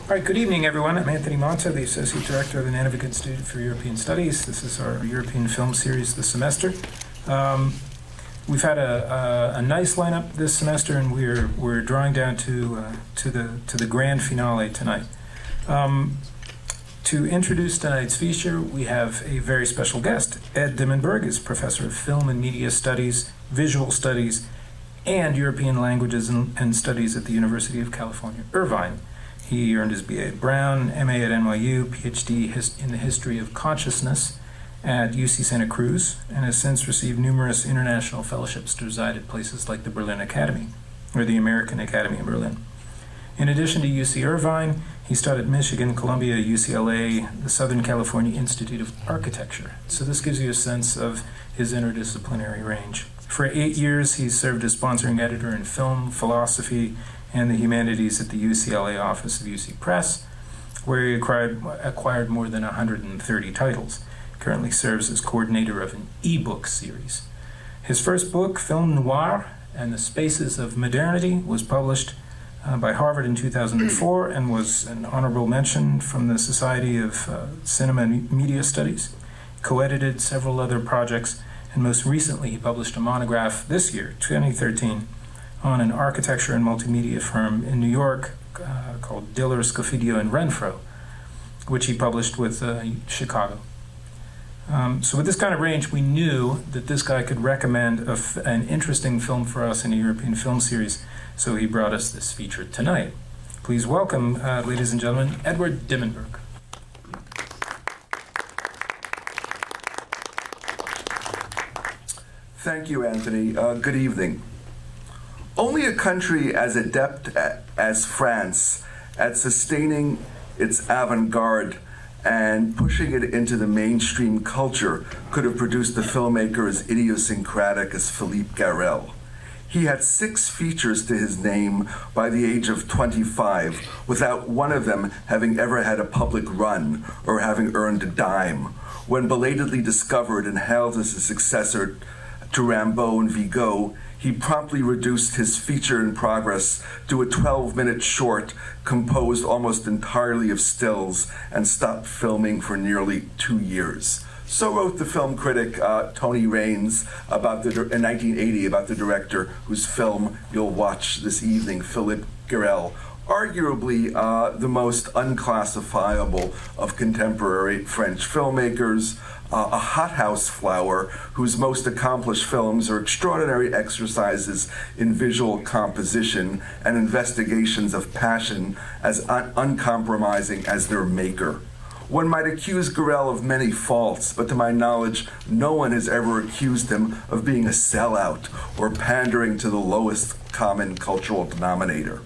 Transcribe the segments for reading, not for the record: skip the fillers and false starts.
All right, good evening, everyone. I'm Anthony Monta, the Associate Director of the Nanovic Institute for European Studies. This is our European film series this semester. We've had a nice lineup this semester, and we're drawing down to the grand finale tonight. To introduce tonight's feature, we have a very special guest. Ed Dimendberg is Professor of Film and Media Studies, Visual Studies, and European Languages and Studies at the University of California, Irvine. He earned his BA at Brown, MA at NYU, PhD in the History of Consciousness at UC Santa Cruz, and has since received numerous international fellowships to reside at places like the Berlin Academy, or the American Academy in Berlin. In addition to UC Irvine, he studied at Michigan, Columbia, UCLA, the Southern California Institute of Architecture. So this gives you a sense of his interdisciplinary range. For 8 years, he served as sponsoring editor in film, philosophy, and the humanities at the UCLA office of UC Press, where he acquired more than 130 titles. Currently serves as coordinator of an e-book series. His first book, Film Noir and the Spaces of Modernity, was published by Harvard in 2004 and was an honorable mention from the Society of Cinema and Media Studies. Co-edited several other projects, and most recently he published a monograph this year, 2013, on an architecture and multimedia firm in New York called Diller, Scofidio, and Renfro, which he published with Chicago. So with this kind of range, we knew that this guy could recommend an interesting film for us in a European film series, so he brought us this feature tonight. Please welcome, ladies and gentlemen, Edward Dimendberg. Thank you, Anthony. Good evening. Only a country as adept as France at sustaining its avant-garde and pushing it into the mainstream culture could have produced a filmmaker as idiosyncratic as Philippe Garrel. He had 6 features to his name by the age of 25, without one of them having ever had a public run or having earned a dime. When belatedly discovered and hailed as a successor to Rimbaud and Vigo, he promptly reduced his feature in progress to a 12-minute short composed almost entirely of stills and stopped filming for nearly 2 years. So wrote the film critic Tony Raines in 1980 about the director whose film you'll watch this evening, Philippe Garrel, arguably the most unclassifiable of contemporary French filmmakers, a hothouse flower whose most accomplished films are extraordinary exercises in visual composition and investigations of passion as uncompromising as their maker. One might accuse Garrel of many faults, but to my knowledge, no one has ever accused him of being a sellout or pandering to the lowest common cultural denominator.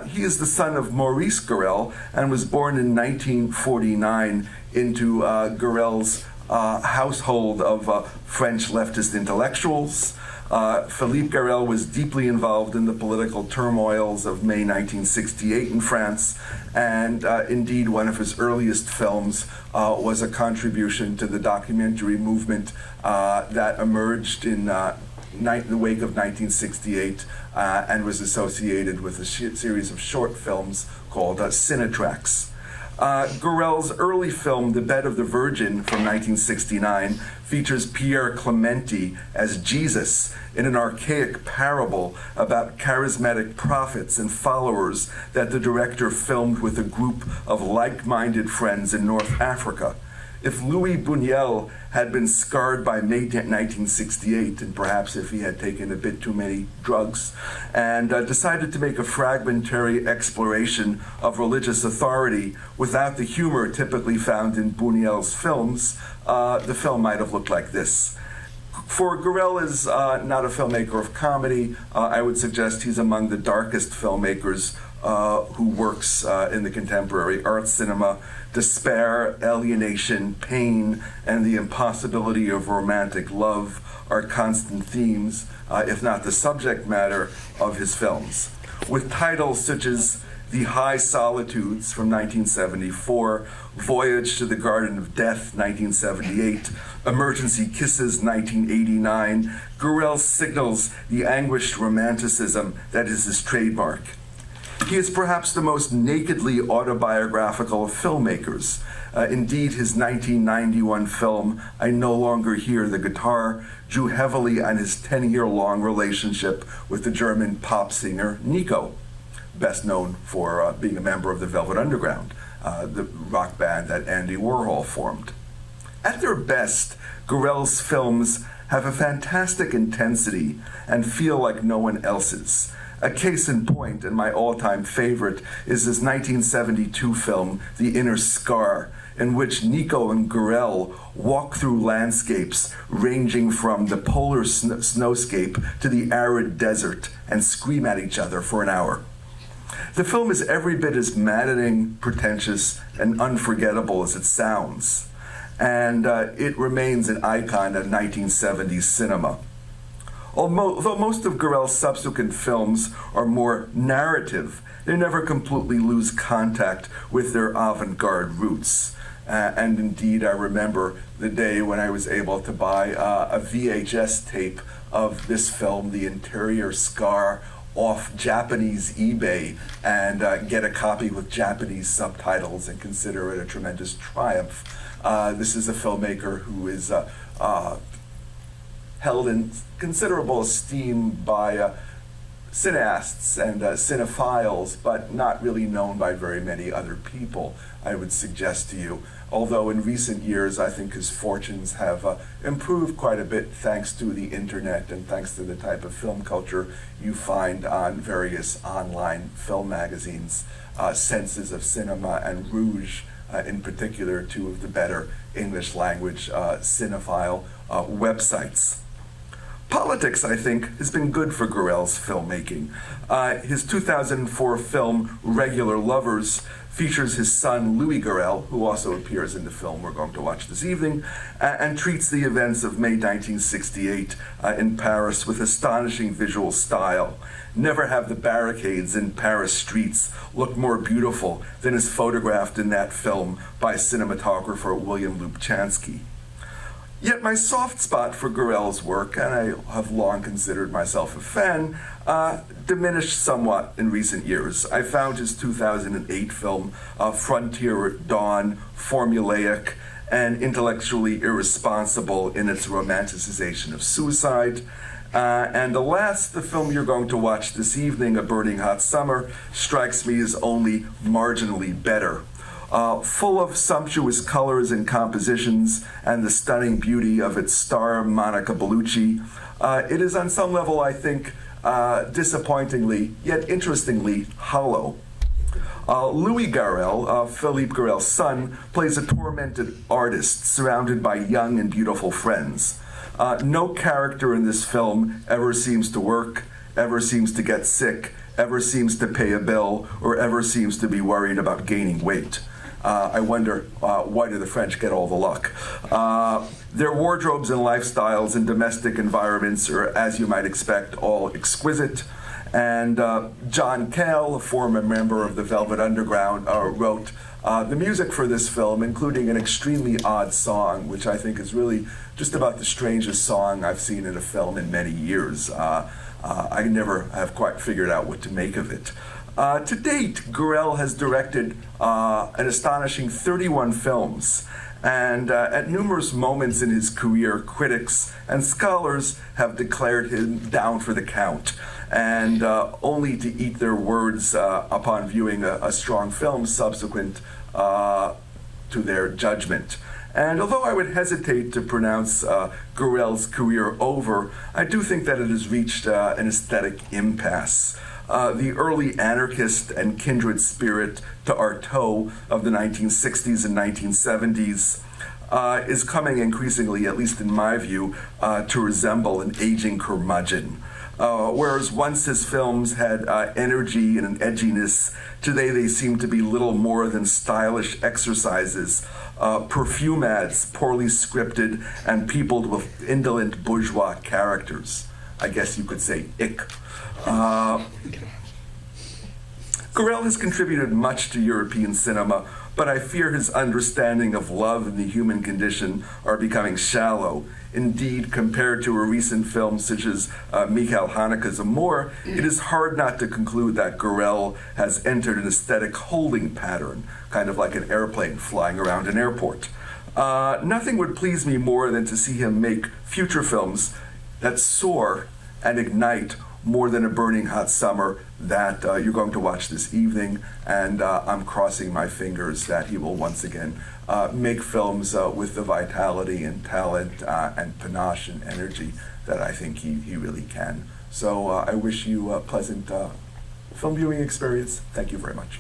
He is the son of Maurice Garrel and was born in 1949 into Garrel's household of French leftist intellectuals. Philippe Garrel was deeply involved in the political turmoils of May 1968 in France, and indeed one of his earliest films was a contribution to the documentary movement that emerged in the wake of 1968 and was associated with a series of short films called Cinetrax. Garrel's early film, The Bed of the Virgin, from 1969, features Pierre Clementi as Jesus in an archaic parable about charismatic prophets and followers that the director filmed with a group of like-minded friends in North Africa. If Louis Buñuel had been scarred by May 1968, and perhaps if he had taken a bit too many drugs, and decided to make a fragmentary exploration of religious authority without the humor typically found in Buñuel's films, the film might have looked like this. For Garrel is not a filmmaker of comedy. I would suggest he's among the darkest filmmakers who works in the contemporary art cinema. Despair, alienation, pain, and the impossibility of romantic love are constant themes, if not the subject matter, of his films. With titles such as The High Solitudes from 1974, Voyage to the Garden of Death, 1978, Emergency Kisses, 1989, Garrel signals the anguished romanticism that is his trademark. He is perhaps the most nakedly autobiographical of filmmakers. Indeed, his 1991 film, I No Longer Hear the Guitar, drew heavily on his 10-year-long relationship with the German pop singer Nico, best known for being a member of the Velvet Underground, the rock band that Andy Warhol formed. At their best, Gorel's films have a fantastic intensity and feel like no one else's. A case in point, and my all-time favorite, is his 1972 film, The Inner Scar, in which Nico and Gorel walk through landscapes ranging from the polar snowscape to the arid desert and scream at each other for an hour. The film is every bit as maddening, pretentious, and unforgettable as it sounds, and it remains an icon of 1970s cinema. Although most of Gorel's subsequent films are more narrative, they never completely lose contact with their avant-garde roots. And indeed, I remember the day when I was able to buy a VHS tape of this film, The Interior Scar, off Japanese eBay and get a copy with Japanese subtitles and consider it a tremendous triumph. This is a filmmaker who is held in considerable esteem by cineasts and cinephiles, but not really known by very many other people, I would suggest to you. Although in recent years, I think his fortunes have improved quite a bit thanks to the internet and thanks to the type of film culture you find on various online film magazines, Senses of Cinema and Rouge, in particular, two of the better English language cinephile websites. Politics, I think, has been good for Gorel's filmmaking. His 2004 film, Regular Lovers, features his son, Louis Gorel, who also appears in the film we're going to watch this evening, and treats the events of May 1968 in Paris with astonishing visual style. Never have the barricades in Paris streets looked more beautiful than is photographed in that film by cinematographer William Lubchansky. Yet my soft spot for Gorel's work, and I have long considered myself a fan, diminished somewhat in recent years. I found his 2008 film, Frontier at Dawn, formulaic and intellectually irresponsible in its romanticization of suicide. And alas, the film you're going to watch this evening, A Burning Hot Summer, strikes me as only marginally better. Full of sumptuous colors and compositions and the stunning beauty of its star, Monica Bellucci, it is on some level, I think, disappointingly, yet interestingly, hollow. Louis Gorel, Philippe Gorel's son, plays a tormented artist surrounded by young and beautiful friends. No character in this film ever seems to work, ever seems to get sick, ever seems to pay a bill, or ever seems to be worried about gaining weight. I wonder, why do the French get all the luck? Their wardrobes and lifestyles and domestic environments are, as you might expect, all exquisite. And John Cale, a former member of the Velvet Underground, wrote the music for this film, including an extremely odd song, which I think is really just about the strangest song I've seen in a film in many years. I never have quite figured out what to make of it. To date, Gorel has directed an astonishing 31 films, and at numerous moments in his career, critics and scholars have declared him down for the count, and only to eat their words upon viewing a strong film subsequent to their judgment. And although I would hesitate to pronounce Gorel's career over, I do think that it has reached an aesthetic impasse. The early anarchist and kindred spirit to Artaud of the 1960s and 1970s is coming increasingly, at least in my view, to resemble an aging curmudgeon. Whereas once his films had energy and an edginess, today they seem to be little more than stylish exercises, perfume ads poorly scripted and peopled with indolent bourgeois characters. I guess you could say ick. Gorel has contributed much to European cinema, but I fear his understanding of love and the human condition are becoming shallow. Indeed, compared to a recent film such as Michael Haneke's Amour, it is hard not to conclude that Gorel has entered an aesthetic holding pattern, kind of like an airplane flying around an airport. Nothing would please me more than to see him make future films that soar and ignite more than a burning hot summer that you're going to watch this evening, and I'm crossing my fingers that he will once again make films with the vitality and talent and panache and energy that I think he really can. So I wish you a pleasant film viewing experience. Thank you very much.